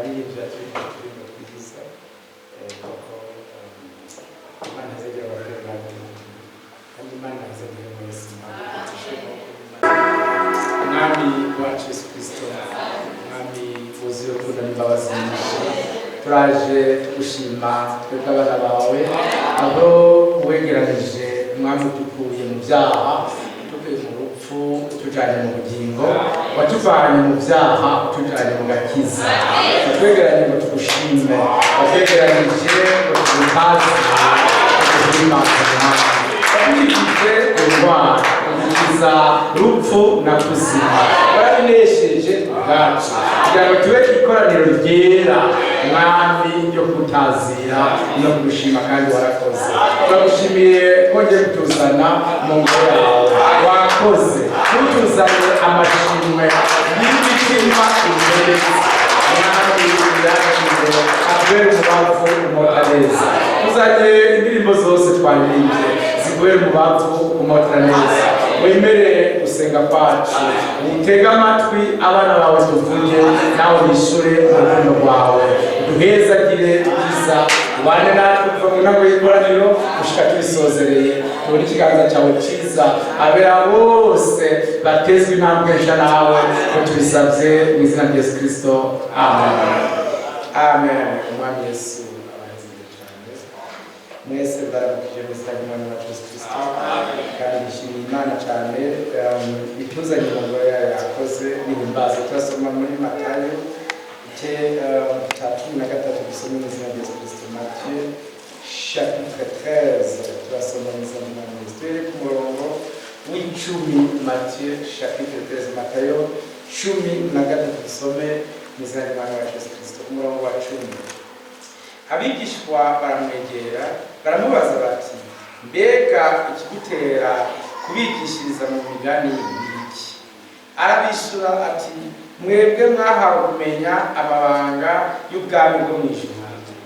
abaririmbyi turimo twigiza koko Imana izajya abakorera kandi Imana izajya mwese Mwami wacu Yesu Kristo, Mwami wuzuye urukundo n'imbabazi nyinshi, turaje tugushima twebwe abana bawe aho wegeranije Mwami udukuye mu byaha tukuye mu rupfu utujanye mu bugingo, watuvanye mu byaha utujanye mu gakiza, watwegeranye ngo tugushime, watwegeranije ngo tugutaze, tuguhimbaze, waturikije indwara, udukiza rupfu na kuzima, warabinesheje ubwacu kugira ngo tube ikoraniro ryera Mwami ryo kutazira no kugushima kandi warakoze. Turagushimiye kongera kutuzana mu ngoro yawe, wakoze kutuzanye amashimwe y'imitima imbere Mwami yarakize abere umubavu umota neza, tuzanye indirimbo zose twaririmbe ziguhere umubavu umota neza, wemere gusenga kwacu, utega amatwi abana bawe tuvuge nawe bishure urukundo rwawe, duhezagire ibyiza ubane natwe kuva mu ntango y'ikoraniro gushika tubisozereye, tubone ikiganza cyawe cyiza abera bose batezwe intambwe nsha nawe ko tubisabye mu izina rya Yesu Kristo, amen. Amen. Umwami Yesu abahezagira cyane mwese baramukije mu izina ry'Umwami wacu Yesu Kristo, kandi nishimiye Imana cyane ituzanye mu ngoro yayo yakoze n'ihimbaza. Turasoma muri Matayo igice cya 13 dusoma mu izina rya Yesu Kristo. Matthieu chapitre 13 turasoma mu izina ry'Umwami Yesu, turi ku murongo w'icumi. Matthieu chapitre 13, Matayo 13 dusome mu izina ry'Umwami wacu Yesu Kristo, ku murongo wa 10. Abigishwa baramwegera baramubaza bati, mbega ikigutera kubigishiriza mu migani y'iki? Arabishura ati, mwebwe mwahawe kumenya amabanga y'ubwami bwo mu ijuru,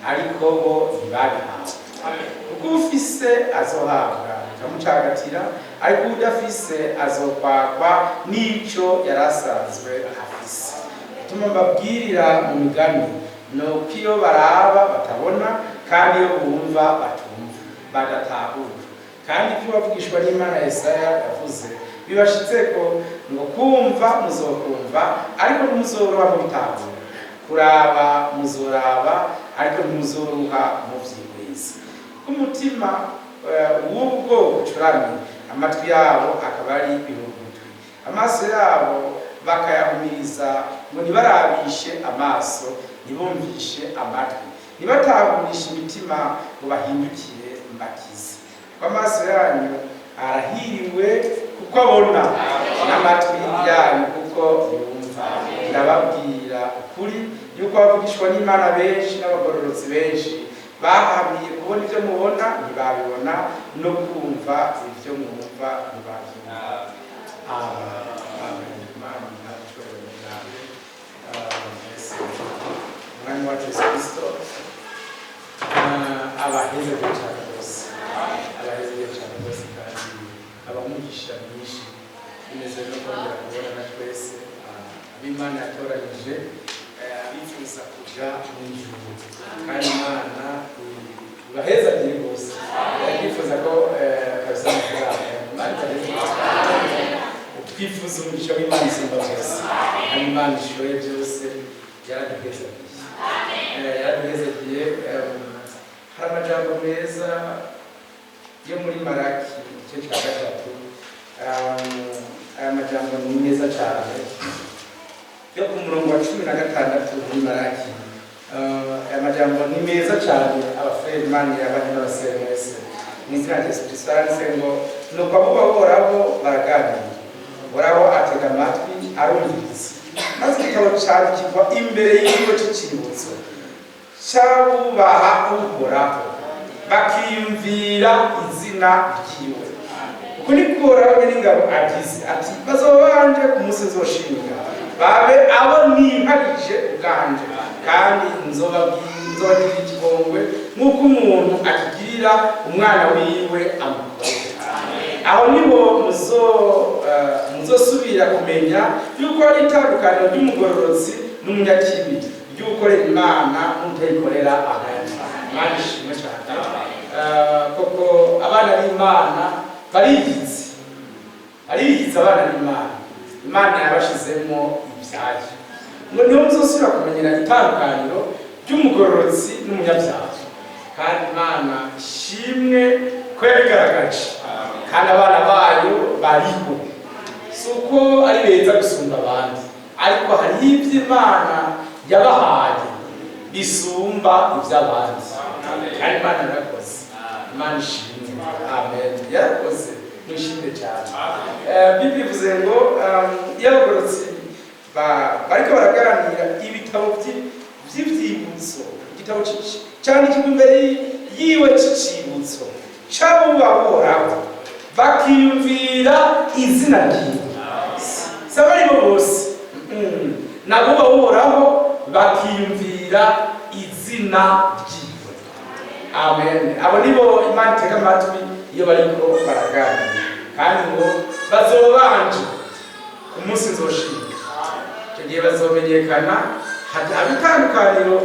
ariko bo ntibabihawe. Kuko ufise azohabwa bikamucagatira, ariko udafise azokwakwa n'ico yarasanzwe afise. Ituma mbabwirira mu migani nuko iyo baraba batabona, kandi iyo bumva batumva badatahura. Kandi ibyo bavugishwa n'Imana Yesaya yavuze bibashitseko ngo kumva muzokumva ariko ntimuzoroha mubitahura, kuraba muzoraba ariko ntimuzoroha muvyihweza. Umutima w'ubwo bucuramye, amatwi yabo akaba ari ibihugutwi, amaso yabo bakayahumiriza ngo ntibarabishe amaso, ntibumvishe amatwi, ntibatahurishe imitima ngo bahindukire mbakize. Kuko amaso yanyu arahiriwe kuko abona, n'amatwi yanyu kuko yumva. Ndababwira ukuri yuko abavugishwa n'Imana benshi n'abagororotsi benshi bahamiye kubona ibyo mubona ntibabibona, no kumva ibyo mwumva ntibabyumva. Amen. Umwami wacu Yesu Kristo abahezagira cyane rwose, abahezagira cyane rwose, kandi abamugisha myinshi bimeze no kongera kubona na twese ab'Imana yatoranyije bifuza kuja mu ijuru, kandi Imana ibahezagire rwose, yifuza ko kabisa twifuza umugisha w'Imana isumba byose, kandi Imana ishoboye byose yaraduhezagiye. Yaraduhezagiye. Hari amajambo meza yo muri Malaki igice cya 3. Aya majambo ni meza cyane yo ku murongo wa 16 muri Malaki. Aya majambo ni meza cyane abafrere Imana yabanye n'abasere mwese mu izina rya Yesu Kristo. Aranditse ngo nuko abo bahoraho baraganira, uhoraho atega amatwi arumviriza, maze igitabo cyandikirwa imbere y'ikigo cy'icyibutso cy'abubaha Uhoraho bakiyumvira izina ryiwe. Uko niko Uhoraho nyir'ingabo agize ati, bazoba banje ku munsi nzoshinga, babe abo niharije ubwanje, kandi nzobagirira ikigongwe nk'uko umuntu akigirira umwana wiwe amukorera. Aho nibo muzosubira kumenya yuko ari itandukaniro ry'umugororotsi n'umunyakibi, ry'ugukorera Imana n'utayikorera amen. Imana ishimwe cyane. Koko abana b'Imana barigize abana b'Imana. Imana yabashizemo ibyayo ngo niyo muzosubira kumenyera itandukaniro ry'umugororotsi n'umunyabyaha, kandi Imana ishimwe ko yabigaragaje, kandi abana bayo bariho. Si uko ari beza gusumba abandi, ariko hari ibyo Imana yabahaye bisumba iby'abandi, kandi Imana yarakoze. Imana ishimwe, amen. Yarakoze, nishimye cyane. Bibiliya ivuze ngo iyo abagororotsi bariko baraganira ibitabo by'ibyibutso, igitabo cyandikirwa imbere yiwe cy'icibutso c'abubahoraho, bakiyumvira izina ryiwe. Saba aribo bose nabo bahoraho bakiyumvira izina ryiwe, amen. Abo nibo Imana itega amatwi iyo bariko baraganira, kandi ngo bazobanje ku munsi nzoshima. Icyo gihe bazomenyekana haba itandukaniro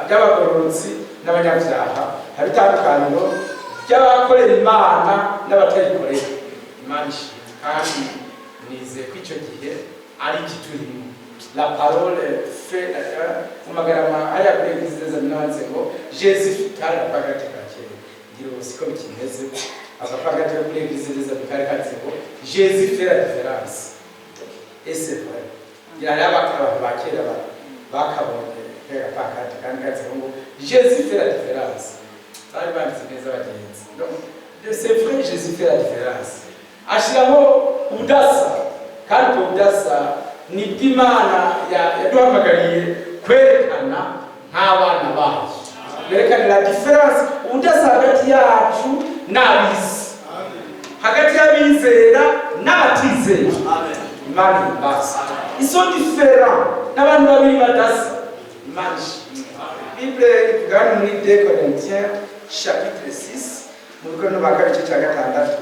ry'abagororotsi n'abanyabyaha, haba itandukaniro ry'abakorera Imana n'abatayikorera. Imana ishimwe, kandi nizeye ko icyo gihe ari ikiturimo. La parole fait mu magarama ariya kuri Eglise n'abanze ngo Jésus kari apagati kakere ngiro siko bikimeze. Akapagati kuri Eglise kari katse ngo Jésus fait la différence. Et c'est vrai. Il y a abantu bakera bakabonye akapagati kandi katse ngo Jésus fait la différence. Bari banditse neza bagenzi. Donc c'est vrai, Jésus fait la différence. Ashiraho ubudasa, kandi ubudasa ni bw'Imana yaduhamagariye kwerekana nk'abana bayo. Berekana la différence, ubudasa hagati yacu n'abisi, hagati y'abizera n'abatizera. Imana ibasa, ils sont différents, n'abantu babiri badasa. Imana ishimwe. Bible ivuga muri 2 Corinthiens chapitre 6 mu rukono rwa kabiri cya gatandatu.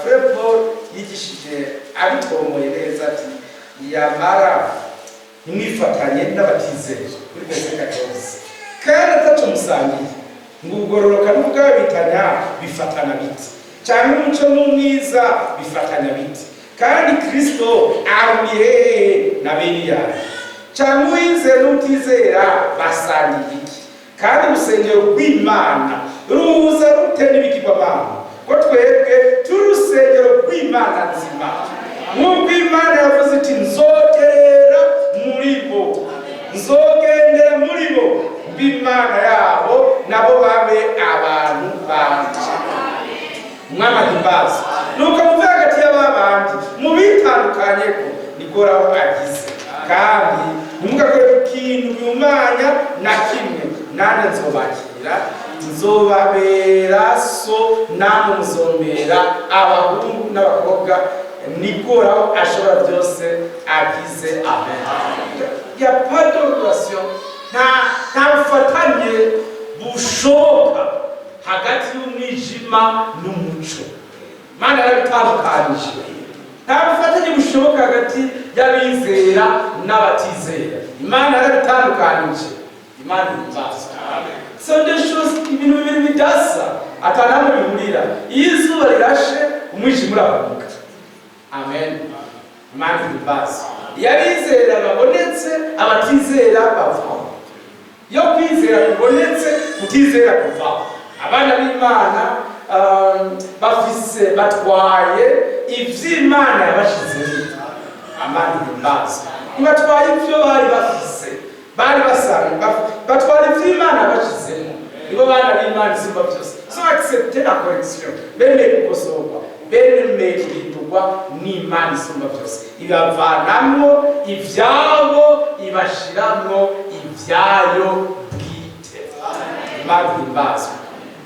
Frère Paul yigishije abitomoye neza ati yamara imwifatanye n'abatizera kuri verse 14, kandi ataco musangiye ngo ugororoka n'ubwabitanya bifatana biti, cyangwa umuco n'umwiza bifatanya biti, kandi Kristo ahuriye na Beliya, cyangwa uwizera n'utizera basangiye iki, kandi urusengero rw'Imana ruhuza rute n'ibigirwamana, ko twebwe turi urusengero rw'Imana nzima. Nk'uko Imana yavuze iti nzogerera muri bo, nzogendera muri bo, b'Imana yabo nabo babe abantu banje. Umwami ahimbaza. Nuko muve hagati y'ababandi mubitandukanyeko nikoraho agize, kandi ntimugakore ikintu bihumanya na kimwe, nanjye nzobakira, nzobabera so, namwe muzombera abahungu n'abakobwa, nikoraho ashobora byose agize, amen. Ya pas de relation, nta bufatanye bushoboka hagati y'umwijima n'umuco. Imana yarabitandukanije. Nta bufatanye bushoboka hagati y'abizera n'abatizera. Imana yarabitandukanije. Imana ibasa. So des choses, ibintu bibiri bidasa atanamwe bihurira. Iyo izuba rirashe umwijima urabamuka, amen. Imana ibasa. Iyo abizera babonetse abatizera bavaho. Iyo kwizera bibonetse kutizera kuvaho. Abana b'Imana bafise batwaye ivy'Imana yabashizemo. Amana ibasa. Batwaye ibyo bari bafise, bari basanga batwara ivy'Imana yabashizemo. Nibo bana b'Imana isumba byose. So accepter la correction, bemeye gukosorwa, bemeye guhindurwa n'Imana isumba byose. Ibavanamwo ivyabo, ibashiramwo ibyayo bwite. Imana ibasa.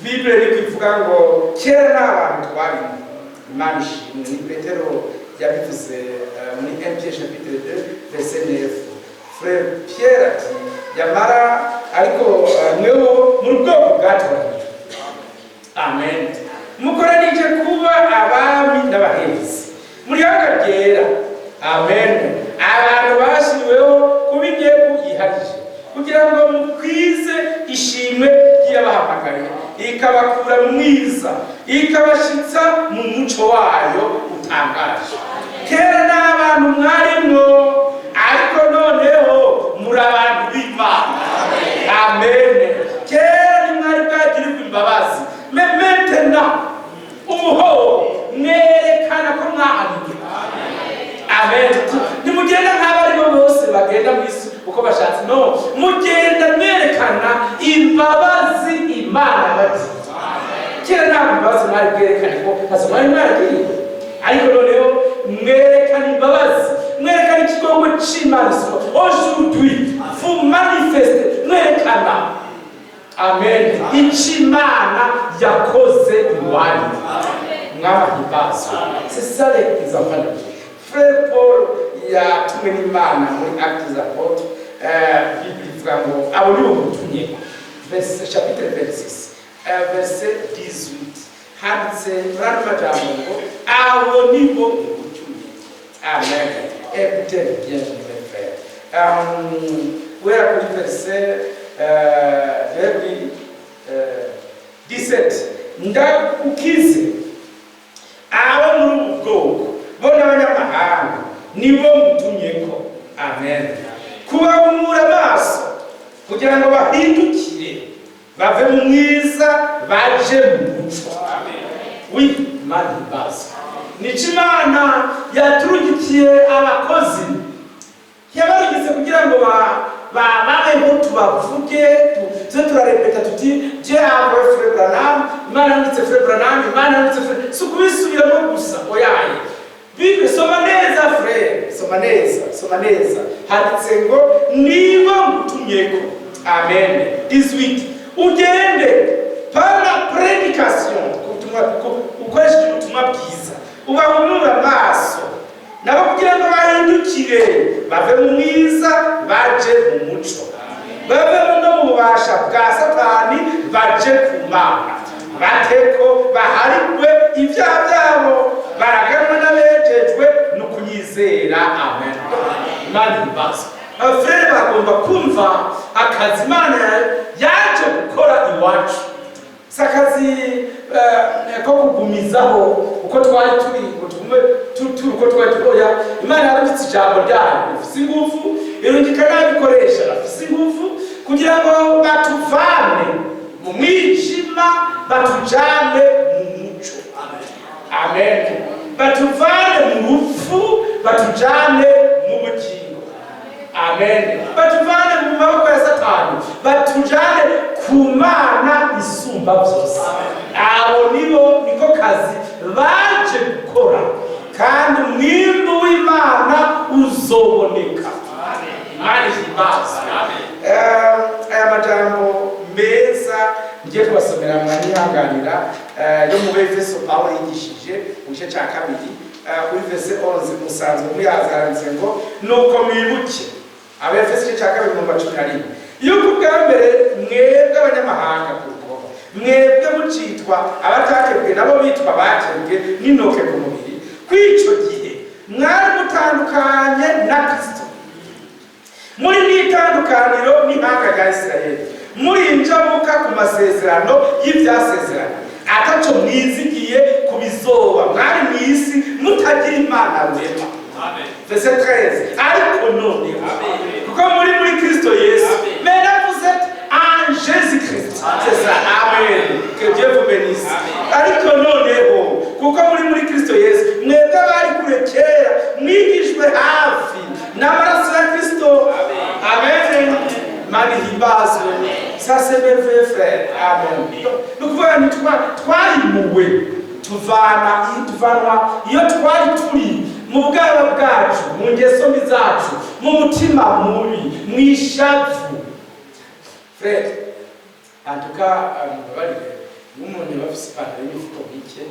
Bible iri kuvuga ngo kera n'abantu twari. Imana ishimwe. Ni Petero yabivuze muri 1 Pierre chapitre 2 verset 9. Frère Pierre ati yamara ariko mweho mu bwoko bwatoranyijwe, amen, mukoranije kuba abami n'abaherezi muri hanga ryera, amen. Abantu bashyiriweho kuba inteko yabahamagaye ikabakura mu mwiza ikabashitsa mu muco wayo utangaje. Kera n'abantu mwarimwo ariko noneho muri abantu b'Imana. Amen. Kera nimwari bwagirirwa imbabazi maintenant uho mwerekana ko mwahaniwe. Amen. Nimugenda nk'abari bo bose bagenda mu isi uko bashatse, no, mugenda mwerekana imbabazi Imana bati. Kera nta imbabazi mwari bwerekane ko mwari mwaragiye, ariko noneho mwerekana imbabazi, mwerekana ikigongo c'Imana. Aujourd'hui vous manifestez, mwerekana amen Imana yakoze iwanyu. Mwabahimbaza. C'est ça les enfants. Frère Paul yatumwe n'Imana muri Actes des Apôtres, bivuga ngo abo ni bo mutumye. Chapitre 26 verset 18 handitse muri majambo ngo abo ni bo mutumye. Amen. Écoutez bien mes frères. Wera kuri verset 17 ndakukize abo muri ubwoko bo n'abanyamahanga nibo mutumyeko. Amen. Kubahumura amaso kugira ngo bahindukire bave mu mwiza baje mu muco. Oui, mani basa nico Imana yaturugikiye abakozi, yabarugize kugira ngo babeho tubavuge, tuze turarepeta tuti je abo Frère Branham, Imana yanditse Frère Branham, Imana yanditse Frère, si kubisubiramo gusa oyaye. Bible soma neza frère, soma neza handitse ngo nibo mutumyeko. Amen. 18 ugende par la prédication, ukoresheje ubutumwa bwiza, ubahumura amaso nabo kugira ngo bahindukire bave mu mwiza baje mu muco, bave no mu bubasha bwa Satani baje ku Mana, bateko baharigwe ibyaha byabo baraganwa n'abejejwe no kunyizera. Amen. Imana ibaza. Frère bagomba kumva akazi Imana yaje gukora iwacu, sakazi ko kugumizaho uko twari turi uko twari turoya. Imana yarabitse ijambo ryayo rifise ingufu, irungika n'abikoresha bafise ingufu kugira ngo batuvane mu mwijima batujane mu muco. Amen. Batuvane mu rupfu batujane mu bugingo. Amen. Batuvane mu maboko ya Satani batujane ku Mana isumba byose. Abo niko kazi baje gukora, kandi umwimbu w'Imana uzoboneka. Imana ihimbaza. Aya majambo meza ngiye kubasomera mwanyihanganira yo mu Efeso Pawulo yigishije mu gice cya kabiri kuri verset 11 musanzwe muyazanze ngo nuko mwibuke. Abefeso igice cya kabiri mu 11 yuko bwa mbere mwebwe abanyamahanga kuko mwebwe mucitwa abatakebwe nabo bitwa bakebwe n'intoke ku mubiri, kw'ico gihe mwari mutandukanye na Kristo, muri n'itandukaniro n'ihanga rya Isirayeli, muri injabuka ku masezerano y'ivyasezerano, ataco mwizigiye ku bizoba, mwari mw'isi mutagira Imana rurema. Amen. Verset 13 ariko none kuko muri Kristo Yesu, maintenant vous êtes en Jésus-Christ. C'est ça. Amen. Que Dieu vous bénisse. Ariko noneho kuko muri Kristo Yesu mwebwe bari kure kera mwigishwe hafi n'amaraso ya Kristo. Amen. Mani himbazwe. Ça c'est merveilleux frère. Amen. Donc voilà, twarimuwe tuvanwa iyo twari turi mu bwaba bwacu, mu ngeso mbi zacu, mu mutima mubi, mu ishavu. Frère, en tout cas, mubabarire n'umuntu bafise ipantaro y'imifuko mike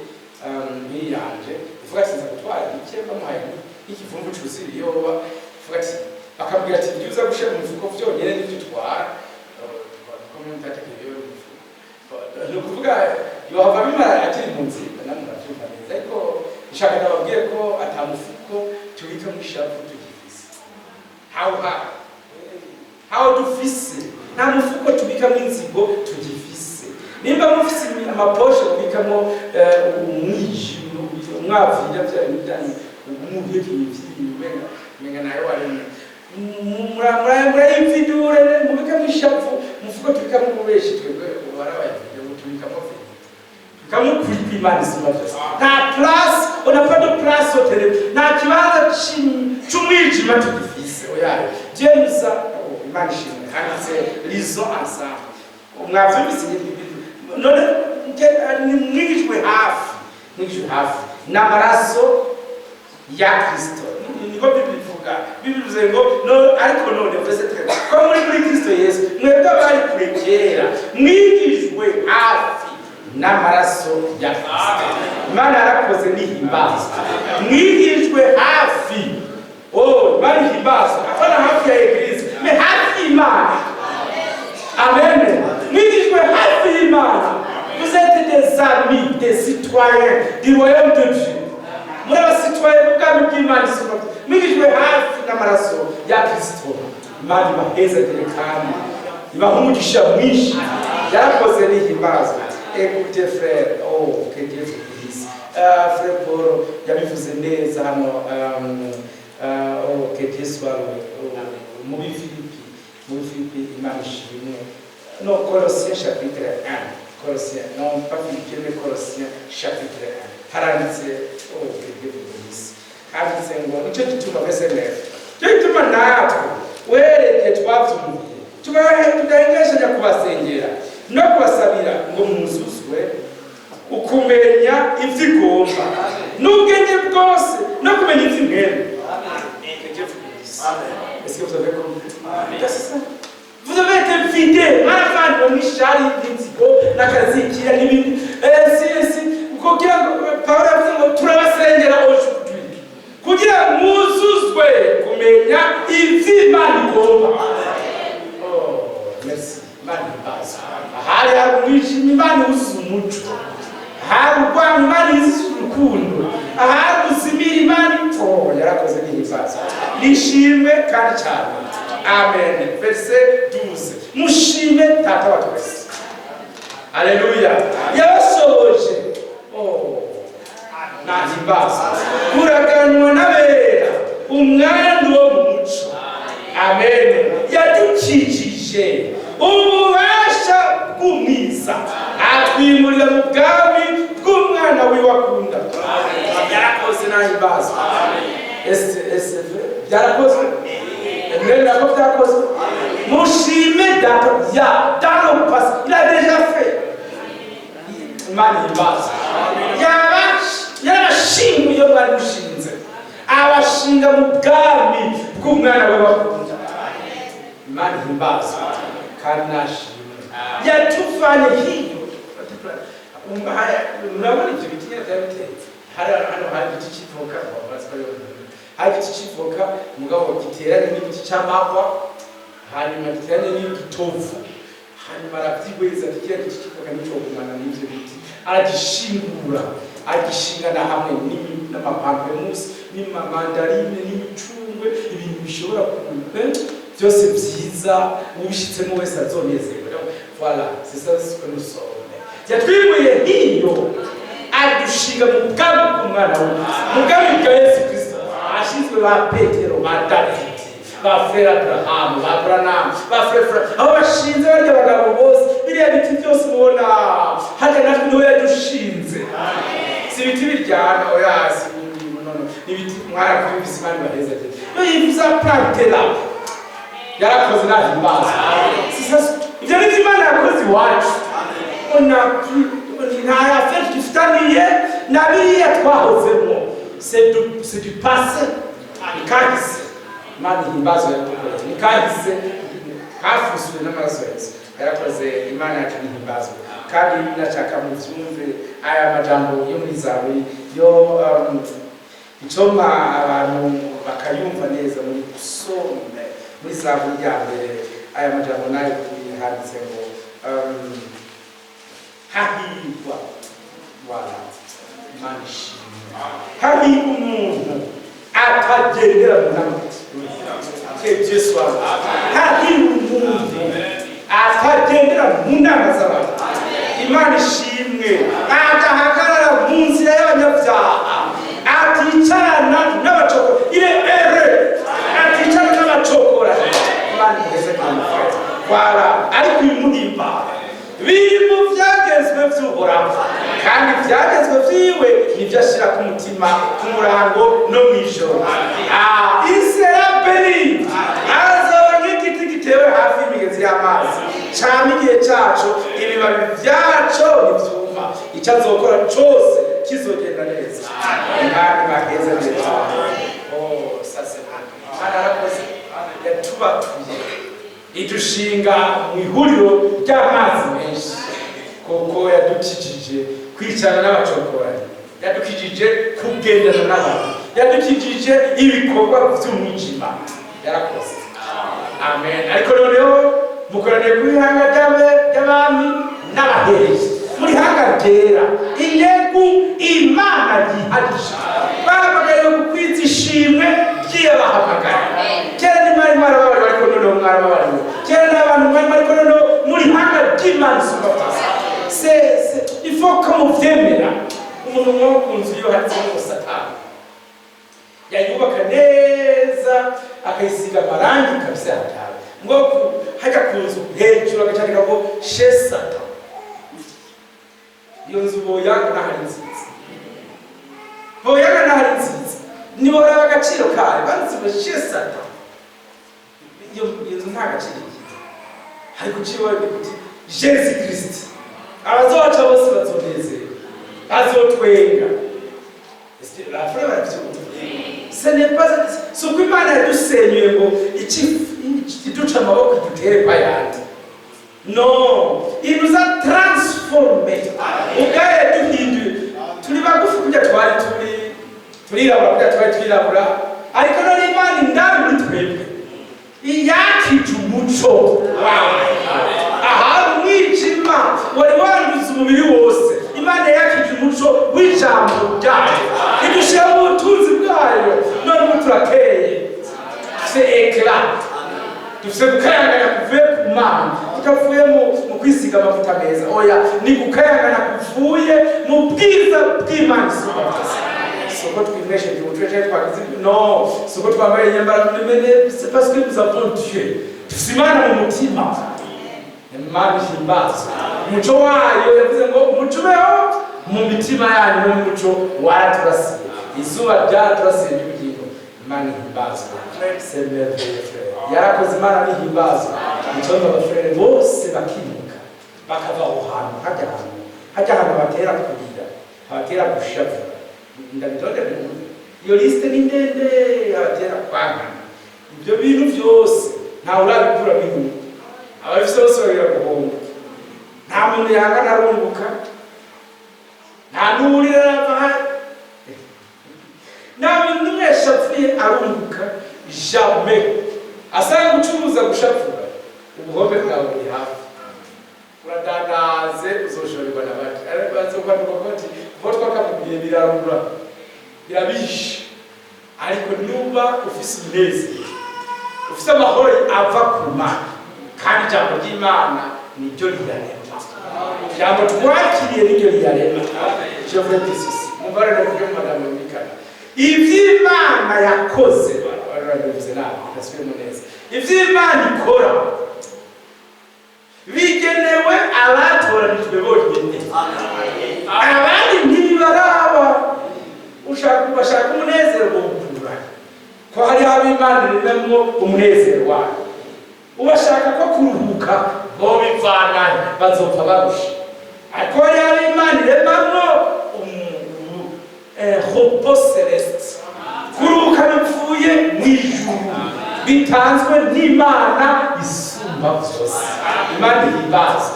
nk'iyanje, ivuga ati nzagutwara mike bamuhaye n'ikivumbu cyuzuye ibiyoba, ivuga ati akabwira ati ibyo uza gushira mu mifuko byonyine n'ibyo utwara ni ukuvuga yohava bimara akiri mu nzira namwe murabyumva neza, ariko nshaka nababwiye ko atamufuko tubika mu ishavu tugifise. Hawo dufise nta mufuko tubika mu inzigo tugifise. nimba mufise amaposhe kubikamo umwijima umwavira bya bidani umubiye kibivyimenga menga nayo waremye murayimvidure mubikamo ishavu mufuko tubikamo ububeshi twebwe barabayivide tubikamo kamukuripa imana isima byose nta place on n'a pas de place au téléphone nta kibanza cy'umwijima tugifise oyaye James imana ishimwe handitse lizo ensemble umwavyumvise none mwigishwe hafi n'amaraso ya Kristo niko Biblia ivuga Biblia ivuze ngo no ariko none verset 3 ko muri Kristo Yesu mwebwe bari kurekera mwigishwe hafi n'amaraso ya Kristo Imana yarakoze n'ihimbaza mwigishwe hafi bari himbaza afana hafi ya Eglise me hafi Imana amen mwigishwe hafi Imana vous êtes des amis des citoyens du royaume de Dieu mura citoyens bwami bw'Imana isumba mwigishwe hafi n'amaraso ya Kristo Imana ibaheza kandi ibahumugisha mwinshi yarakoze n'ihimbaza. Écoutez frère, que Dieu vous bénisse. Frère Paul, yabivuze neza hano, que Dieu soit muri Philippi Imana ishimwe. Non, Colossiens chapitre 1. Colossiens, non pas Philippiens mais Colossiens chapitre 1. Haranditse, que Dieu vous bénisse. Handitse ngo nicyo gituma verse 9. Cyo gituma natwe wereke twavyumviye. Tudahengesha kubasengera. No kubasabira ngo muzuzwe ukumenya ivyigomba n'ubwenge bwose no kumenya ivy'imwene. Est-ce que vous avez compris? Vous avez été vidé marafani omishari n'inzigo n'akazikira n'ibindi kugira ngo Pawulo avuze ngo turabasengera aujourd'hui kugira muzuzwe kumenya ivy'Imana igomba. Merci. Imana ibaza hari umwijima Imana uzuza umuco hari urwanya Imana izuza urukundo hari uzimira Imana yarakoze n'ihibaza nishimwe kandi cyane. Amen. Verset 12 mushime Data wa twese. Alleluia. Yasohoje nahibaza kuraganwa n'abera umwandu wo mu muco. Amen. Yadukijije ububasha bw'umwiza atwimurira mu bwami bw'umwana w'iwakunda. Yarakoze nahibaza. Ese byarakoze mwenda ko byakoze mushime Data ya dans le passé il a déjà fait. Imana ibaza yarashinga iyo bari mushinze abashinga mu bwami bw'umwana w'iwakunda. Imana ibaza kandi nashimwe yatufanye hiyo. Murabona ibyo biti byabiteye hari hano hari igiti cy'ivoka hari igiti cy'ivoka mugabo giteranye n'igiti cy'amahwa hanyuma giteranye n'igitovu hanyuma arabyigweza kigira igiti cy'ivoka n'icyo kumana n'ibyo biti aragishingura agishingana hamwe n'amapampemusi n'amamandarine n'imicungwe ibintu bishobora kumwe byose byiza ubishitsemo wese azonezerwa. Voilà, c'est ça ce que nous sommes. Yatwimuye hiyo adushinga mu bwami bw'umwana we mu bwami bwa Yesu Kristo ashinzwe ba Petero ba David ba frère Abraham ba Branham ba frère abo bashinze barya bagabo bose biriya biti byose ubona hajya natwe niwe yadushinze. Si ibiti biryana oyasi n'ibiti mwarakwumvise Imana ibaheza ati yo yivuza plante là yarakoze nahimbaza. Ibyo ni Imana yakoze iwacu nta affaire dufitaniye na biriya twahozemo c'est du passé nikahise. Imana ihimbaza yakoze nikahise kafusuwe n'amaraso ya Yesu yarakoze. Imana yacu nihimbazwe kandi ndashaka muvyumve aya majambo yo muri Zaburi yo icoma abantu bakayumva neza muri kusome muri Zaburi ya mbere. Aya majambo nayo handitse ngo hahirwa wala Imana ishimwe hahirwa umuntu atagendera mu n'amati. Que Dieu soit hahirwa umuntu atagendera mu nama z'abantu. Imana ishimwe adahagarara mu nzira y'abanyabyaha aticarana n'abacokora aticarana n'abacokora Imana imugeze kwara ariko ibimuhimba biri mu byagezwe by'Uhoraho kandi ibyagezwe byiwe nibyo ashyira ku mutima ku murango no mu ijoro Isirabeli azaba nk'igiti gitewe hafi y'imigezi y'amazi cyane igihe cyacu ibibabi byaco ntibyuma icyo azokora cyose kizogenda neza Imana bageze neza Imana arakoze yatubatuye idushinga mu ihuriro ry'amazi menshi kuko yadukijije kwicara n'abacokoranye yadukijije kugendana n'abantu yadukijije ibikorwa by'umwijima yarakoze amen ariko noneho mukoraniye kuri hanga ry'abami n'abaherezi muri hanga ryera intego Imana yiharisha bahamagaye gukwiza ishimwe ry'abahamagaye kera n'imari marababari ariko noneho mwarababari kera n'abantu mwari ariko noneho muri hanga ry'Imana isumbatasa il faut que muvyemera umuntu mwo kunzu yo harimo Satani yayubaka neza akayisiga amarangi kabisa hatari ngo hajya kunzu hejuru agacandika ngo chez Satan iyo nzu boyaga n'ahari nziza boyaga n'ahari nziza nibo raba agaciro kayo banziwe chez Satan iyo nzu nta gaciro hari kuciwa kuti Jesus Christ abazoca bose bazonezerwa azotwenga la frère ce n'est pas ce que Imana yadusenyuye ngo ikiduca amaboko dutere kwa yandi non il nous a transformé ugaye duhinduye turi bagufi kujya twari turirabura kujya twari turirabura ariko none Imana indani muri twebwe iyakije umuco ahari umwijima wari wanduza umubiri wose Imana yakije umuco w'ijambo ryayo idushyira mu butunzi bwayo none ubu turakeye c'est éclat dufite gukayangana kuvuye ku Mana tutavuye mu kwisiga amavuta meza oya ni gukayangana kuvuye mu bwiza bw'Imana isumbatase soko twimesheje utweje twagize non soko twambaye inyambaro n'imene c'est parce que nous avons Dieu dufite Imana mu mutima Imana ihimbaza umuco wayo yavuze ngo umucumeho mu mitima yanyu no mu muco waraturasiye izuba ryaraturasiye n'ubugingo Imana ihimbaza yarakoze Imana ihimbaza icyo abafrere bose bakimuka bakava aho hantu hajya ahantu batera kurira abatera gushavura ndabitode iyo liste ni ndende abatera kwangana ibyo bintu byose ntawe urabikura bintu abafite bose bagira guhomba nta muntu yangana arunguka nta n'urira nta muntu n'umwe yashapfuye arunguka jamais asanga gucuruza gushapfura ubuhombe bwawe buri hafi uradandaze uzoshorerwa n'abandi bazokwanuka bati vuba twakamugiye birarura birabishe ariko niba ufise umunezero ufise amahoro ava ku Mana kandi ijambo ry'Imana niryo rirarema ijambo twakiriye niryo rirarema je veux dire ceci mubare no kugira madame Mikana ivy'Imana yakoze barabivuze nabi ndasubire neza ivy'Imana ikora bigenewe abatoranijwe bonyine abandi ntibaraba bashaka umunezero w'ukura ko hari ab'Imana riremwo umunezero wayo ubashaka ko kuruhuka bo bivana bazopfa barusha ariko hari ab'Imana iremamwo repos celeste kuruhuka bivuye mu ijuru bitanzwe n'Imana isumba byose Imana ihimbaza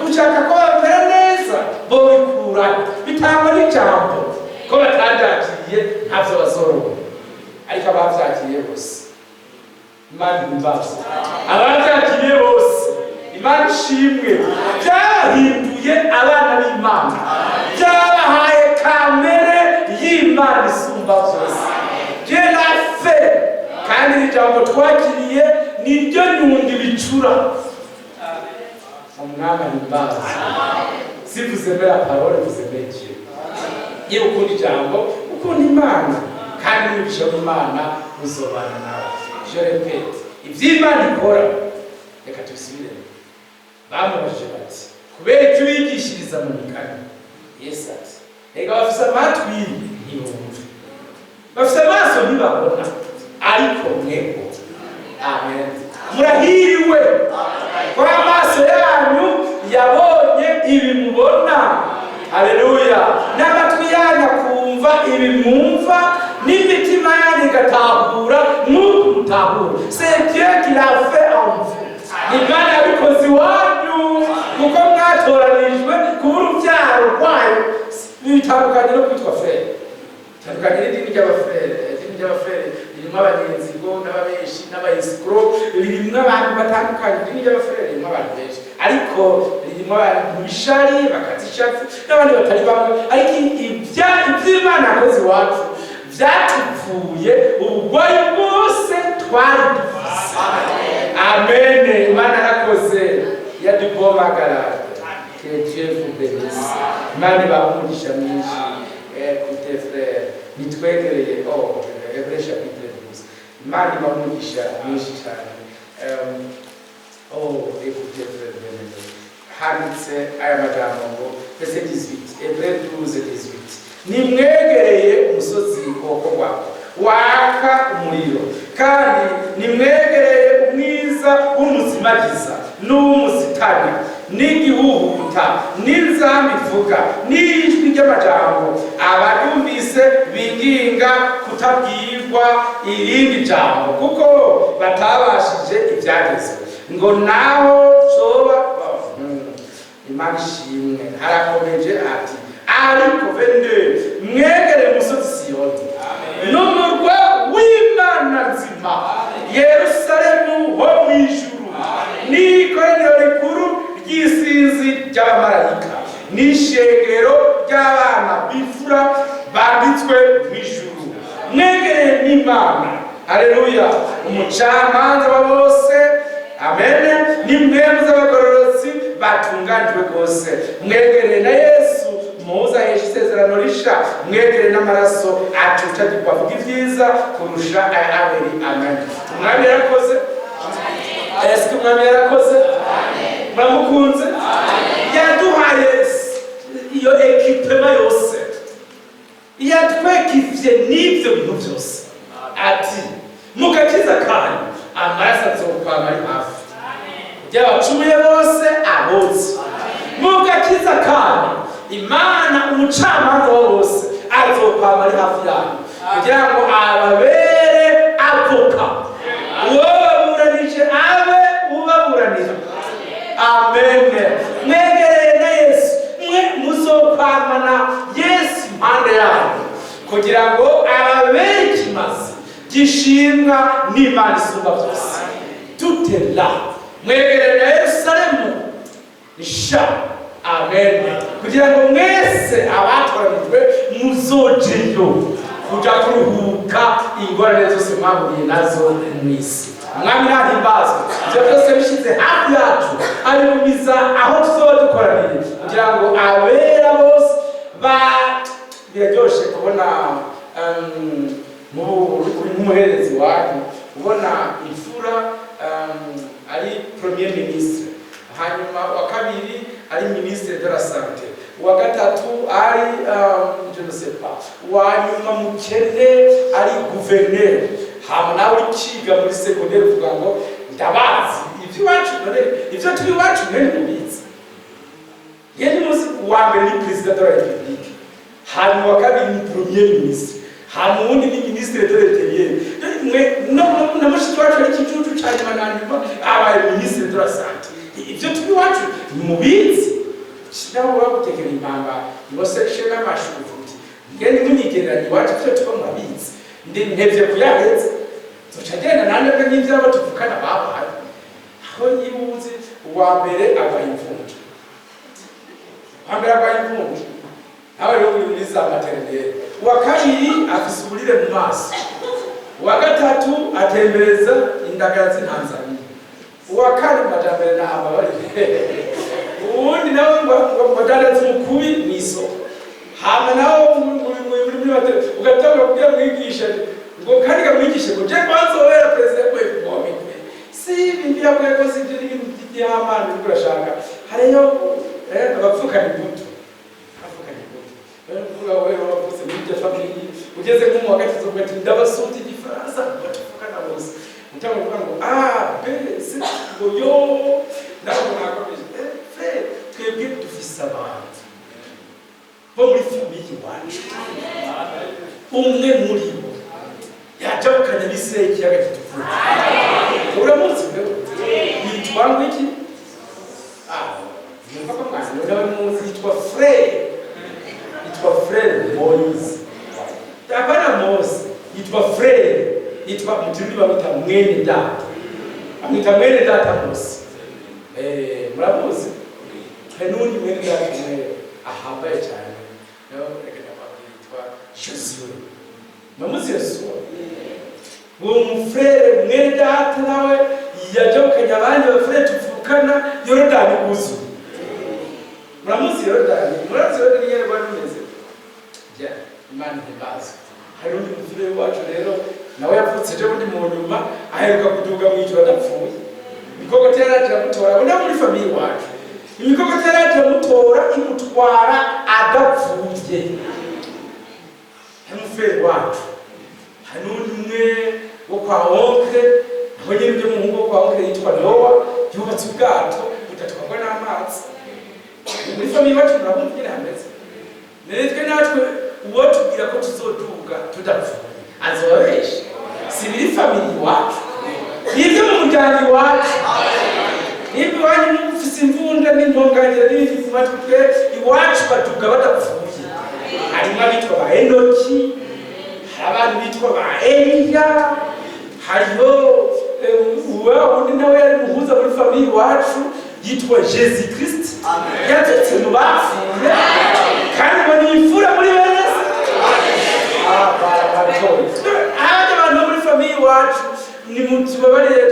ushaka ko bamera neza bo bikura bitangwa n'ijambo ko batabyakiriye ntavyo bazoroba ariko abavyakiriye bose Imana ihimbaza abavyakiriye bose Imana ishimwe byahinduye abana b'Imana byabahaye kamere y'Imana isumba byose Dieu l'a fait kandi ijambo twakiriye niryo nyundi bicura umwami ahimbaza si vous aimez la parole vous aimez Dieu. Iyo ukunda ijambo ukunda Imana kandi n'umugisha w'Imana uzobana nawe. Je répète, ivy'Imana ikora reka tubisubiremo. Bamubajije bati kubera icyo wigishiriza mu migani. Yesu ati ega bafise amatwi ntibumva, bafise amaso ntibabona, ariko mwebwe amen murahiriwe kwa amaso yanyu yabonye ibi mubona. Haleluya. N'amatwi yanyu akumva ibi mwumva, n'imitima yanyu igatahura nk'uko mutahura. C'est Dieu qui l'a fait en vous. Imana yabikoze iwanyu kuko mwatoranijwe kuba urubyaro rwayo. Bitandukanye no kwitwa frere, bitandukanye n'idini ry'abafrere. Idini ry'abafrere ririmo abanyenzigo n'ababeshi n'abayisikoro, ririmo abantu batandukanye. Idini ry'abafrere ririmo abantu benshi, ariko ririmo abantu bishari bakazishatse n'abandi batari bamwe. Ariko iby'Imana yakoze iwacu byatuvuye ubugwayi bwose twari dufise. Amen. Imana yarakoze yadubomagara. Que Dieu vous bénisse. Imana ibahumugisha mwinshi. Écoutez frère, nitwegereye Hébreux chapitre 12. Imana ibahumugisha mwinshi cyane. Écoutez frère, handitse aya magambo ngo verset 18, Hébreux 12, 18. Nimwegereye umusozi woko wako waka umuriro, kandi nimwegereye umwiza w'umuzimagiza n'umusitani n'igihuhuta n'inzamba ivuga n'ijwi ry'amajambo abayumvise binginga kutabwirwa irindi jambo kuko batabashije ibyagezwe ngo naho coba. Imana ishimwe. Harakomeje ati ariko vende mwegere umusozi Siyoni n'umurwa w'Imana nzima Yerusalemu ho mw'ijuru n'ikoraniro rikuru ry'isinzi ry'abamarayika n'ishengero ry'abana b'imfura banditswe mw'ijuru. Mwegereye n'Imana. Haleluya. Umucamanza wa bose. Amen. Nimwemu z'abagororotsi batunganijwe rwose. Mwegereye na Yesu muza hesha isezerano risha. Mwegereye n'amaraso acucagirwa avuga ibyiza kurusha aya Abeli. Amen. Umwami yarakoze. Ese umwami yarakoze? Muramukunze? Yaduhaye iyo ekipema yose, yatwekivye n'ivyo bintu byose. Ati mugakiza kanyu amaraso azokwama ari hafi y'abacumuye bose aboze. Mugakiza kanyu Imana umucamanza wose azokwama ari hafi yanyu kugira ngo ababere avoka, uwaburanije abe ubaburanira. Amen. Mwegereye na Yesu, muzokwamana Yesu impande yanyu kugira ngo ababere ikimazi gishimwa n'Imana isumba byose. Tout est là. Mwegereye na Yerusalemu isha. Amen. Kugira ngo mwese abatoranijwe muzojeyo kuja kuruhuka ingorane zose mwahuriye nazo mw'isi. Umwami nahimbazwe. Ibyo byose bishize hafi yacu, arigumiza aho tuzoba dukoranire kugira ngo abera bose biraryoshe kubona nk'umuherezi wanyu ubona imfura ari premier ministre, hanyuma wa kabiri ari ministre de la santé, wa gatatu ari je ne sais pas, wa nyuma mukene ari gouverneur. Hama nawe ukiga muri secondaire uvuga ngo ndabazi iby'iwacu none ibyo turi iwacu mwene mubizi. Yeni muzi wa mbere ni president de la république, hanyuma wa kabiri ni premier ministre, hanyuma undi ni ministre de l'intérieur. Na mushiki wacu ari kijuju cyane mananyuma abaye ministre de la santé. Ibyo turi iwacu mubizi. Shiraho wagutekera impamba ngo section y'amashuvuti ngeni munyigeranye iwacu byo tuba murabizi. Ndebye kuyahetse tucagenda nande n'ivyo abo tuvukana babaye aho yibuze uwa mbere agayimvunja, wa mbere agayimvunja aho yo muri za maternelle, wa kabiri afise uburire mu maso, wa gatatu atembereza indagara z'Intanzania, uwa kane majambere na ababari ubundi nawe ngo badandaza amana uriko urashaka hariyo abapfukana imbuto kuvuga wewe wavuze muri iryo famille ugeze nko mu wa gatatu uvuga ati ndabasuta igifaransa batuvugana bose mutama uvuga ngo b c ngo yo ntabwo nakomeje frere twebwe dufise abantu bo muri famille iwacu umwe muri bo yaja mukanya biseye ikiyaga kituvuga uramuzi yitwa ngwiki yumva ko mwazi nawe muzi yitwa frere frère Moïse. Tabana Mose, yitwa frère, yitwa muturi bamita mwene data. Amita mwene data Mose. Muramuzi? Henuni mwene data ahambaye cyane. No, reka yitwa Josué. Mamuzi Josué. Uwo frère mwene data nawe yaje kukanya abandi ba frère tuvukana Yorodani kuzu. Muramuzi Yorodani? Muramuzi Yorodani yari bameze. Ja, Imana ntibazi. Hari undi mufire wacu rero nawe yapfutse je bundi mu nyuma aheruka kuduga mu ijoro adapfuye. Mikoko teraje mutora bona muri famille wacu. Imikoko teraje mutora imutwara adapfuye. Hamufire wacu. Hanundi umwe wo kwa onke, aho nyine byo muhungu wo kwa onke yitwa Nowa, yubatse ubwato butatwagwa n'amazi. Muri famille wacu nabumva nyine hameze. Netwe natwe uwo tubwira ko tuzoduga tudapfuye azobesha si biri family wacu nibyo mu muryango wacu nibyo wanyu mufise imvunda n'intonganyira n'ibindi kumatwe iwacu baduga badapfuye harimo abitwa ba Enoki hari abantu bitwa ba Eliya hariho undi nawe yari muhuza muri family wacu yitwa Jesus Christ yatutse mu bapfuye kandi banifura muri bene abantu muri famille wacu ni mutubabarire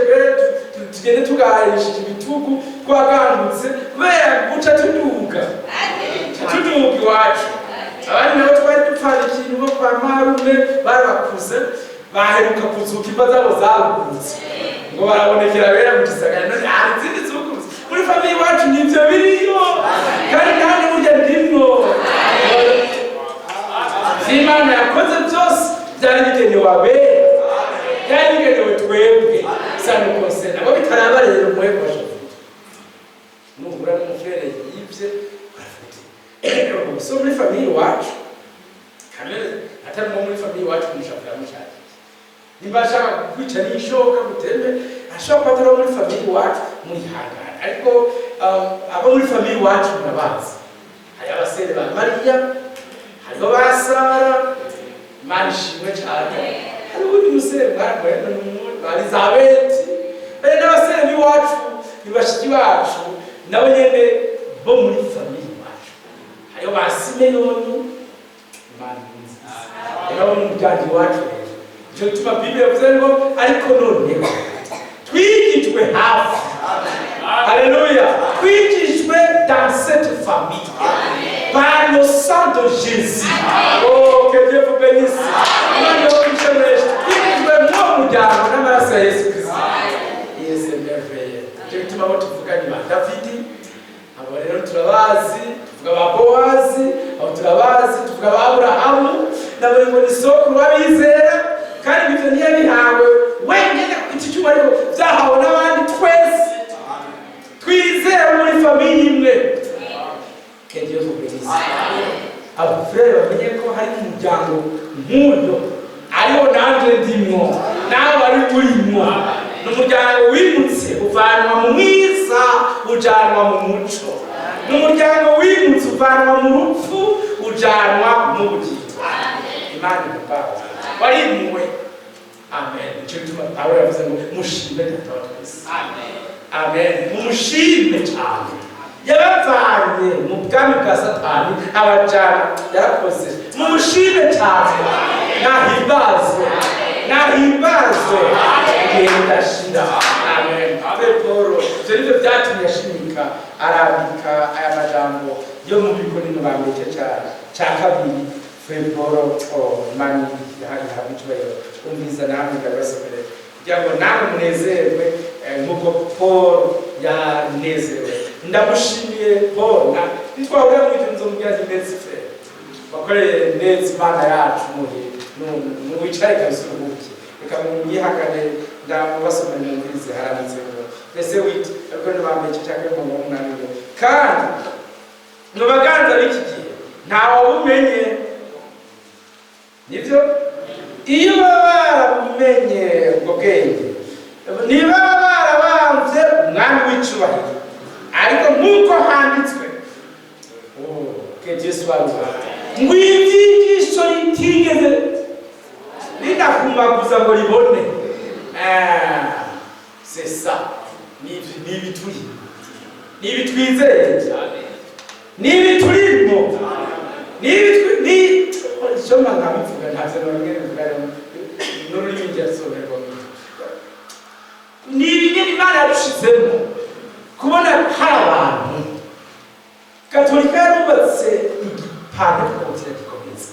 tugende tugaharishije ibitugu twagangutse kubera guca tuduga iwacu abandi nabo twari dupfana ikintu bo kwa marume barakuze baheruka kuzuka imva zabo zarugurutse ngo barabonekera bera mu gisagara none izindi zukuruze muri famille wacu nivyo biriyo kandi nta n'uburyo ndimwo Imana yakoze byose byari bigenewe abera byari bigenewe twebwe sana kose nabo bitaraba rero mwebwe nubura n'umufere yibye so muri famille wacu kamere atari muri famille wacu mushakira mushaka nibashaka kwica n'ishoka guteme ashaka atari muri famille wacu muri hangana ariko abo muri famille wacu murabazi hari abasere ba Maria hariho ba Sara Imana ishimwe cyane hari ubundi musere mwarwaye ba Elizabeth bene n'abasere b'iwacu bibashiki bacu nabo nyene bo muri famille wacu hariho ba Simeyoni Imana nziza nabo mu muryango wacu icyo gituma Bibiliya ivuze ngo ariko none twigijwe hafi Alléluia twigijwe dans cette famille par le sang de Jésus. Oh, que Dieu vous bénisse. C'est merveilleux. Je vais te dire que David, rero turabazi, tuvuga ba Boazi, abo turabazi, tuvuga ba Aburahamu, nabo ngo ni sokuru w'abizera, kandi ibyo niyo bihawe wenyine ku giti cy'uwo ariko byahawe n'abandi twese twizera muri famille imwe. Que Dieu vous bénisse. Abo frère bamenye ko hari umuryango nk'uyo ariho nanjye ndimwo nawe bari urimo, n'umuryango wimutse uvanwa mu mwiza ujanwa mu muco, n'umuryango wimutse uvanwa mu rupfu ujanwa mu bugingo. Imana ibaho warimuwe. Amen. Icyo gituma Pawulo yavuze ngo mushime Data wa twese. Amen. Mumushime cyane. Yabavanye mu bwami bwa Satani abajana yarakoze. Mumushime cyane. Nahimbazwe. Nahimbazwe. Yenda shira. Amen. Peporo. Ibyo byatumye ashimika arandika aya majambo yo mu bikorino bambeke cya kabiri. Peporo mani hari habitwayo umviza namwe ndabasomere kugira ngo namwe munezerwe nk'uko Paul yanezerewe. Ndamushimiye Paul nitwahura mu bintu nzomubwira ati merci frère bakoreye neza Imana yacu mu wicaye kabisa uruhuke reka mwihakane ndabasomera mu mbizi haranditse ngo ese wit ariko ndabambe cyane mu munaniro kandi no baganza biki gihe ntawe umenye nivyo iyo barabumenye ubwo bwenge niba barabanze umwami w'icubahiro ariko nk'uko handitswe que Dieu soit loué ngo ibyigisho ritigeze ridakumaguza ngo ribone c'est ça n'ibitwizeye n'ibiturimo ishoma nkabivuga ntavyo nongere mvuga n'ururimi ryasomerwa n'ibigeni Imana yadushizemo kubona hari abantu Katolika yarubatse igipande gikomeza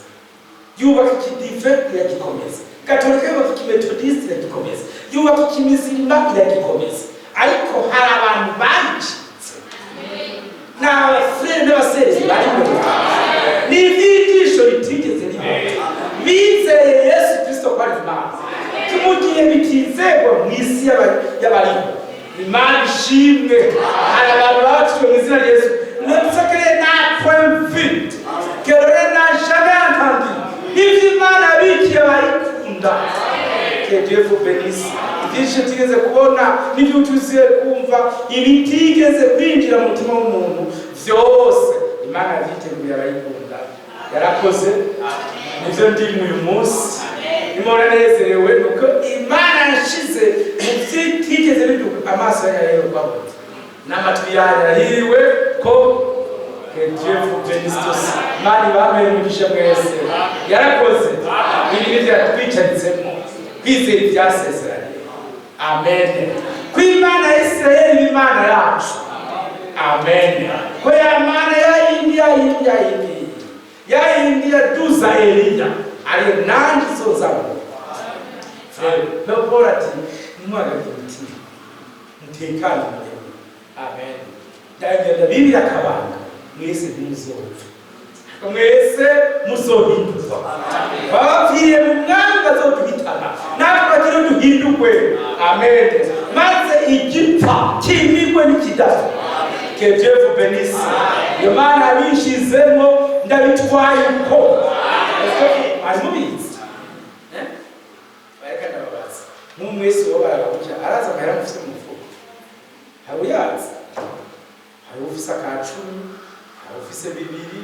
yubaka ikidive iragikomeza Katolika yubaka ikimetodiste iragikomeza yubaka ikimizirima iragikomeza ariko hari abantu bacitse n'abafrere n'abasezi bari muri n'ibyigisho bitigeze ribaho bizeye Yesu Kristo ko ari Imana tumugiye bitizegwa mu isi y'abariho Imana ishimwe hari abantu bacitse mu izina rya Yesu ce qu'elle n'a point vu, qu'elle n'a jamais entendu. N'Imana bikiye barikunda. Que Dieu vous bénisse. Ibyinshi tigeze kubona n'ibyo tuziye kumva ibitigeze kwinjira mu mutima w'umuntu byose Imana yiteguye abayikunda. Yarakoze nivyo ndi uyu munsi Imana nezerewe nuko Imana yashize mu byitigeze biduka amaso yayo babona n'amatwi yahiriwe ko que Dieu vous bénisse tous. Mani bamwe umugisha mwese yarakoze ibintu byatwicarizemo kwizera ibyasezeranye. Amen. Kw'Imana ya Israeli Imana yacu. Amen. Ko ya Mana ya India duza Eliya ari nanjye zozamo. Paul ati mwaga mutima mutekane. Amen. Ndagenda Bibiliya akabanga mwese muzopfa mwese muzohindurwa babapfiriye mu mwami bazoduhitana natwe bagira duhindurwe. Amen. Maze igipfa kimigwe n'ikidapfa. Que Dieu vous bénisse. Imana abishizemo ndabitwaye uko ari mubizi bareka ndababaza mwese wo barabujya araza mahera mufite mu mufuko habuyazi hari ufise akacumi hari ufise bibiri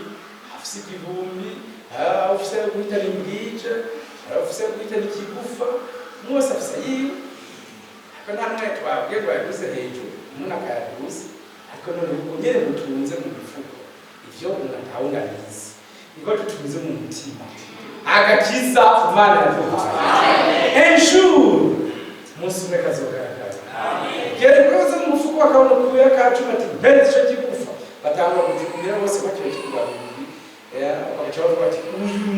afise igihumbi hari ufise guhitana imbwija hari ufise guhitana ikigufa mwose afise yiwe ariko nta mwe twabwiye ngo yaguze hejuru umuntu akayaguze ariko none ungere mutunze mu mifuko ivyo unatawunganiza niko tutunze mu mutima agakiza Imana yaduhaye ensure munsi umwe kazogaragara. Gere koze mu mufuko bakabona kuya kacuma ati benzi cyo kigufa batangwa kugira bose bakiye kigufa bakacavuga ati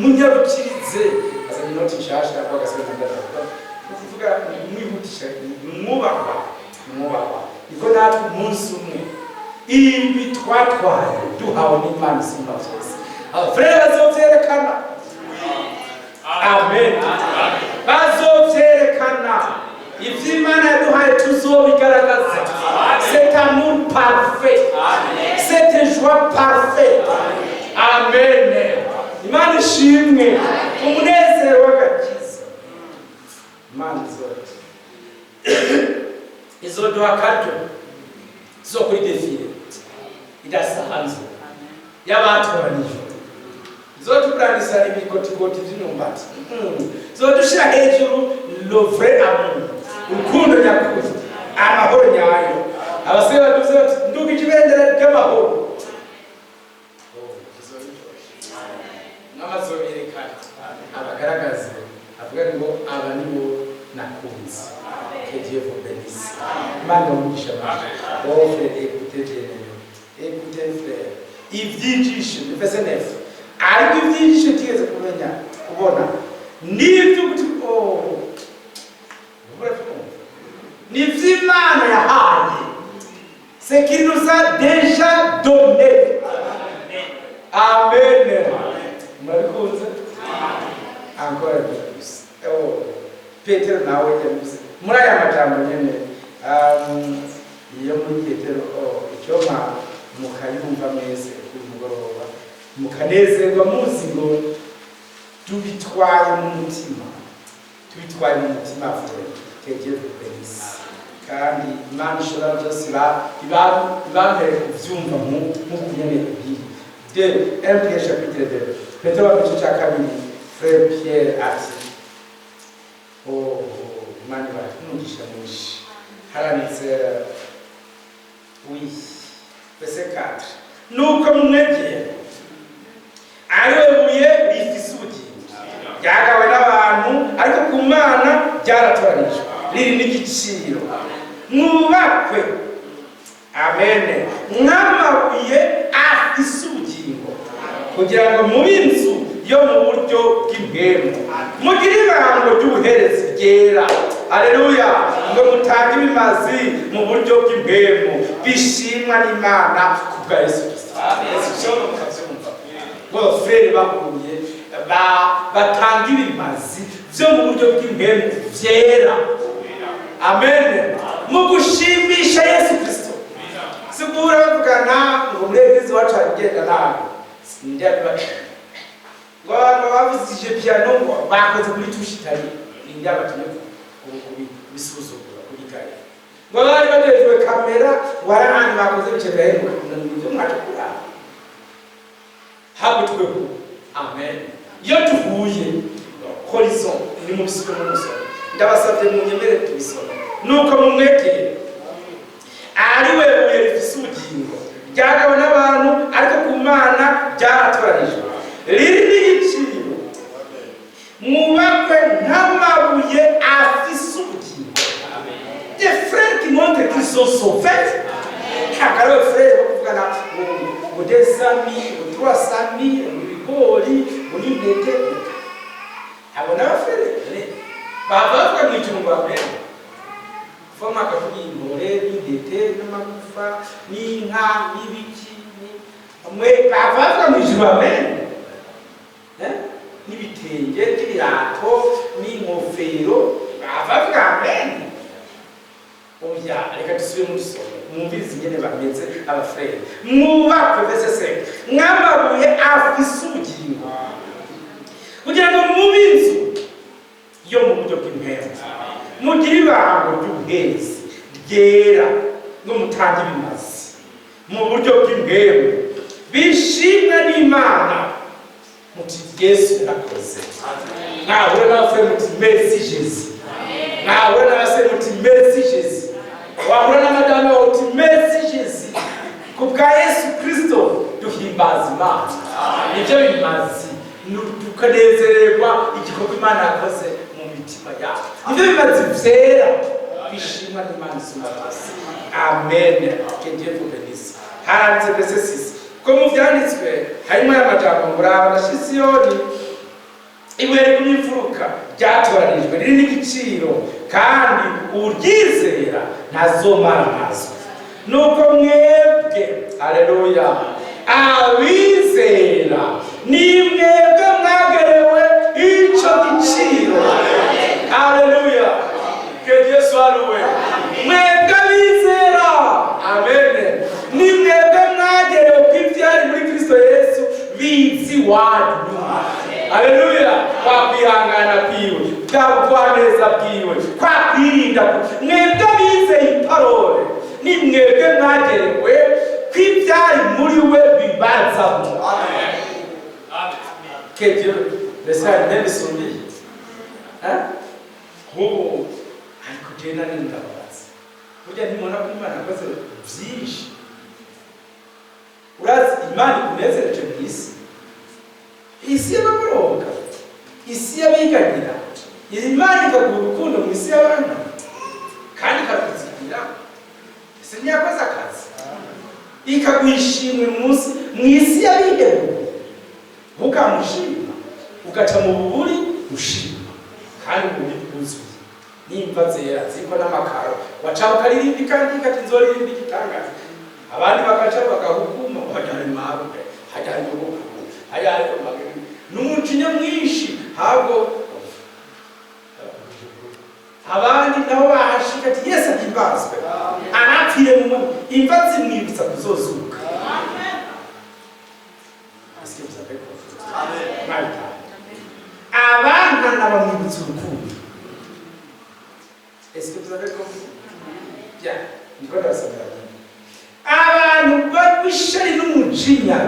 munyarukirize asa inoti nshasha kwa gasenda ndata kuvuga mwihutisha mwubakwa niko natwe munsi umwe ibi twatwaye duhawe n'Imana simba zose frere bazovyerekana. Amen. Bazovyerekana ivy'Imana yaduhaye tuzobigaragaza. C'est amour parfait. C'est joie parfaite. Amen. Imana ishimwe umunezero w'agakiza. Imana izoduha kato zo kuri defile idasanzwe y'abatoranijwe zotukuranisa ibikotikoti vy'imyumbati zodushira hejuru le vrai amour urukundo nyakuri amahoro nyayo abasore baduze bati nduga ikibendera ry'amahoro n'amazoberekana abagaragaze avuga ngo aba nibo nakunze. Que Dieu vous bénisse. Imana umugisha mwinshi. Oh frère, écoutez bien. Écoutez frère. Ivyigisho verset 9. Ariko ivyigisho tigeze kumenya kubona nivyo kuti nivy'Imana yahaye ce qu'il nous a déjà donné. Amen. Murabikunze? Encore plus. Petero nawe yavuze muri aya majambo nyene iyo muri Petero icyoma mukayumva mwese ku mugoroba mukanezerwa muzi ngo tubitwaye mu mutima tegeye kubenisi kandi Imana ishobora byose ibambere kuvyumva mu kunyene kubiri de 1 Pierre chapitre 2 Petero wa gice cya kabiri Frère Pierre ati Imana barakunugisha mwinshi haranitse oui verset 4 nuko mumwegere ariwe buye rifise ubugingo ryagawe n'abantu ariko ku Mana ryaratoranijwe riri n'igiciro mwubakwe amen nk'amabuye afise ubugingo kugira ngo mube inzu yo mu buryo bw'impemu mugire ibango ry'ubuherezi ryera aleluya ngo mutange ibimazi mu buryo bw'impemu bishimwa n'Imana ku bwa Yesu Kristo. Ngo frere bahuye batanga ibimazi byo mu buryo bw'impemu byera amen mu gushimisha Yesu Kristo. Sigura bavugana ngo murezi wacu agenda nabi sindiaba abantu bavuzije piano ngo bakoze kuri tushitari indiaba tumwe kubisuzugura kuri kare ngo bari badejwe kamera warahandi bakoze bicebeye ngo nibyo mwacukura habutwe amen iyo tuhuye horizon ni mu bisuko n'umusoro ndabasabye mu nyemere tubisoma nuko mumwegere ariwe buye rifise ubugingo ryagawe n'abantu ariko ku Mana ryaratoranijwe riri n'igiciro mwubakwe nk'amabuye afise ubugingo. Des frères qui montrent qu'ils sont sauvés. Akaro frère bakuvugana ngo 200,000 ngo 300,000 ngo ibigori ngo n'intete abo n'abafere bavuga mu ijuru bamera foma kavuga intore n'intete n'amagufa n'inka n'ibiki mwe bavuga mu ijuru bamera n'ibitenge n'ibirato n'ingofero bavuga amen. Oya reka dusubire muri somo mwumvirize ingene bameze abafrere mwubakwe verset 5 nk'amabuye afise ubugingo kugira ngo mube inzu yo mu buryo bw'impemu mugire ibango ry'ubuherezi ryera ngo mutange ibimazi mu buryo bw'impemu bishimwe n'Imana muti Yesu yarakoze nawe n'abafrere muti merci Jésus nawe n'abafrere muti merci Jésus wahura na madame uti merci Jésus kubwa Yesu Kristo duhimbaza Imana nibyo bimazi tukanezererwa igikorwa Imana yakoze mu mitima yacu nibyo bimazi vyera bishimwa n'Imana isumbabyose amen que Dieu vous bénisse. Haranditse verset 6 ko mu vyanditswe harimo y'amajambo muraba na Sisiyoni ibuye ry'imfuruka ryatoranijwe riri n'igiciro kandi uryizera ntazomara amaso nuko mwebwe aleluya abizera ni mwebwe mwagerewe ico giciro aleluya que Dieu soit loué mwebwe abizera amen ni mwebwe mwagerewe kw'ivyari muri Kristo Yesu bizi wanyu aleluya kwihangana kwiwe bwabugwaneza bwiwe kwakwirinda mwebwe bizeye iparole ni mwebwe mwagerewe kw'ivyari muri we bibazamo amen que Dieu laisse même sonner nk'ubu ariko genda n'indabazi burya ntimubona ko Imana yakoze byinshi urazi Imana ikunezereje mu isi y'abagoroka isi y'abiganira Imana ikaguha urukundo mu isi y'abantu kandi ikakuzigira ese ntiyakoze akazi ikaguha ishimwe munsi mu isi y'abiheruye ukamushima ugaca mu buburi ushima kandi mu bwuzuye nimba zera ziko n'amakaro waca ukaririmba kandi ikati nzoririmba igitangaza abandi bagaca bagahukuma hajyana imarume hajyana ubuku hajyana magari n'umujinya mwinshi habwo abandi nabo bahashika ati Yesu ahimbazwe anapfire mu imva zimwibutsa kuzozuka abana n'abamwibutsa urukundo. Est-ce que vous avez compris? Bien, niko ndasabira abantu babishari n'umujinya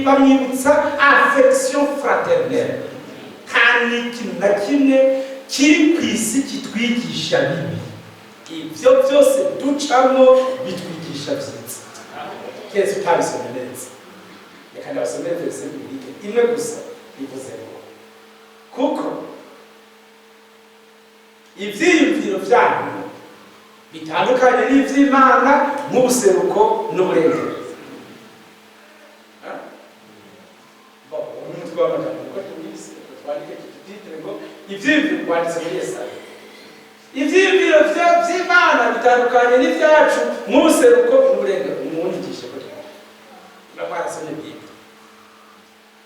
bamwibutsa affection fraternelle kandi ikintu na kimwe kiri ku isi kitwigisha bibi. Ibyo byose ducamo bitwigisha byiza. Kese utabisomye neza reka ndabasomere verse imwe gusa ivuze ngo kuko ivyiyumviro vyanyu bitandukanye n'ivy'Imana nk'ubuseruko n'uburengero. Umutwe w'amagambo uko tubizi twandike tutitire ngo ivyiyumviro kwanditse muri Yesaya. Ivyiyumviro vy'Imana bitandukanye n'ivyacu nk'ubuseruko n'uburengero. Umwunyigishe ko n'amarasomye Bibiliya.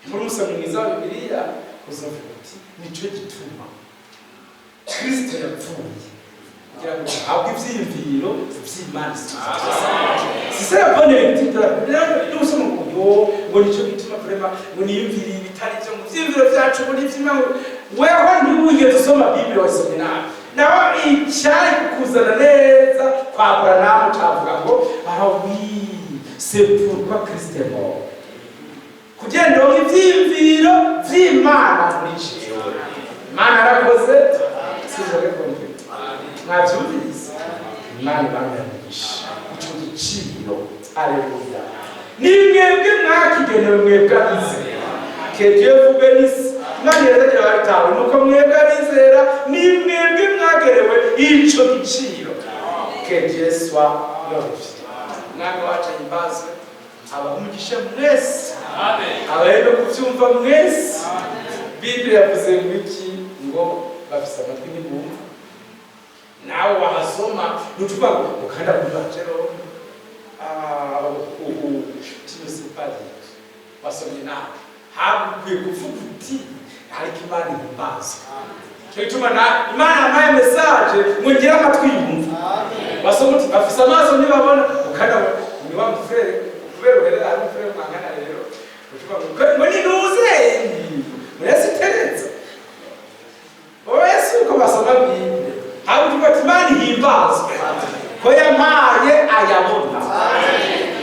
Muri umusomyi mwiza wa Bibiliya uzovuga uti nico gituma Kristo yapfuye kugira ngo ahabwe ivyiyumviro vy'Imana. C'est la bonne lecture. Nous sommes ngo nico gituma vraiment ngo niyumvire ibitari byo mu vyiyumviro vyacu ngo n'ivy'Imana. Wewe ntiwigeze usoma Bibiliya wasomye nabi. Naho icyari kukuzana neza kwa Abrahamu cyavuga ngo oui, c'est pourquoi Christ est mort. Kugira ngo ivyiyumviro vy'Imana muri jewe. Imana arakoze sizoge kumva. Mwabyumvise? Imana bamwigisha ico giciro. Alleluia. Ni mwebwe mwakigenewe mwebwe abizera. Que Dieu vous bénisse. Mwagereza cyabatawe nuko mwebwe abizera ni mwebwe mwagerewe ico giciro. Que Dieu soit glorifié. Mwami wacu imbazwe abahumugisha mwese. Amen. Abayebe kuvyumva mwese. Bibiliya yavuze ngo iki ngo bafise amatwi n'ibumva. Nawe wahasoma nutuvuga ngo ukanda kumva rero tu ne sais pas dire wasomye nawe hakwiye kuvuga uti ariko Imana ihimbaza. Cyo gituma Imana yampaye message ngo ngire amatwi yumva. Wasoma uti bafise amaso ntibabona ukanda ni wa mfere kubera rero ari mfere mwangana rero utuvuga ngo ni nuze mwese teretse Yesu ko basoma Bibiliya haba tuvuga Imana ihimbazwe ko yampaye ayabona.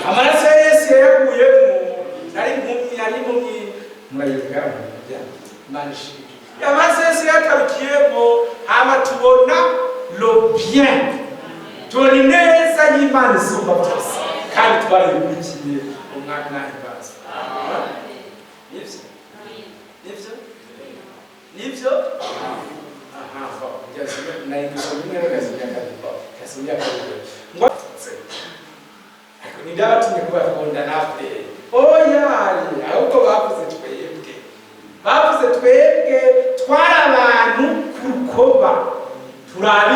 Amaraso ya Yesu yaguye nari impumyi murayivuga Imana ishimwe. Amaraso ya Yesu yatarukiyemo hama tubona le bien tubona ineza y'Imana isumba byose kandi twarayikurikiye umwaka n'ahimbaza. Nivyo aha byasime nayigisha bimwe n'akazinya ngo nindabatumye kubakonda nafe oyari ahubwo bavuze twebwe twari abantu kurukoba turabi